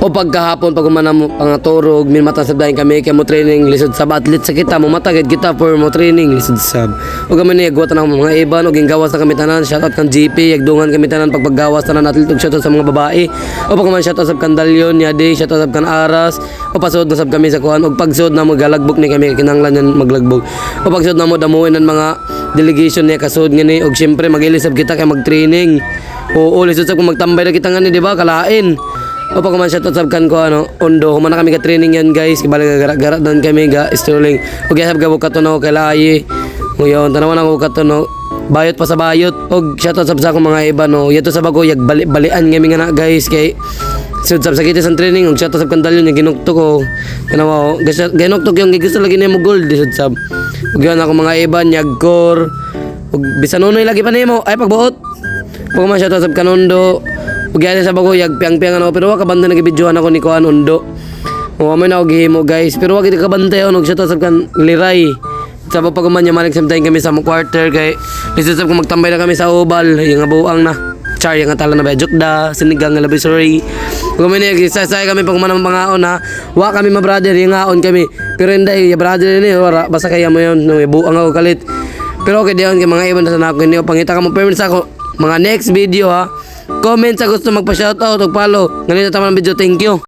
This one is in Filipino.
O pagkahapon pag umana mo pangaturog min matasab dayon kami kay mo training lisod sab athlete sa kita mo matagad kita for mo training lisod sab. O kami ni agwatan ang mga iban og gingawas na kami tanan, shout out kang GP yagdungan kami tanan paggawas tanan athlete og shout out sa mga babae. O pag man shout out sab kan Dalyon yadi, shout out sab kan Aras. O pasod na sab kami sa kuan og pagsud na mo galagbok ni kami kinahanglan yan maglagbog. O pagsud na mo damuin ang mga delegation niya kasud ngani og syempre magilisab kita kay mag-training. Oo, lisod sab kung magtambay na kita ngani di ba kalain. O pag man siya tatsabkan ko Ondo, humana kami ka training yan guys, kibalik gara-gara dan kami ga strolling. Og yasab gabo katunaw kay lahi. Nguyon tanawan ako katunaw. Bayot pa sa bayot og shout out sa akong mga iba no. Yato sa bago yag balian kami nga na guys kay sud sab sakit sa training og shout out sa kandalyon yung ginukto ko. Kanawa ginukto yung gusto lagi nimo gold sud sab. Og yan ako mga iba nyagkor. Og bisan unoy lagi pa nimo ay pagbuot. Pag man shout out sa kanondo. Pagyan sa bago yag piang-piang pero wa kabanda nagibidyohan ako ni Kuan Undo. O may na og himo guys, pero wa gid kabantay og shout out sa kan Liray. Sa pag man nya malik samtay kami sa quarter kay lisod sab kung magtambay na kami sa ubal, yung buang na. Char yung tala na ba jukda, sinigang nga laboratory. Kung may exercise kami pag man mga ha, wa kami ma-brother yung ngaon kami. Pero hindi ya brother ni wala basta kaya mo yon no buang ako kalit. Pero okay diyon kay mga ibon sa nako ni pangita ka mo permit sa ako mga next video ha. Comment sa gusto magpa-shoutout o follow. Ganito tama ng video. Thank you.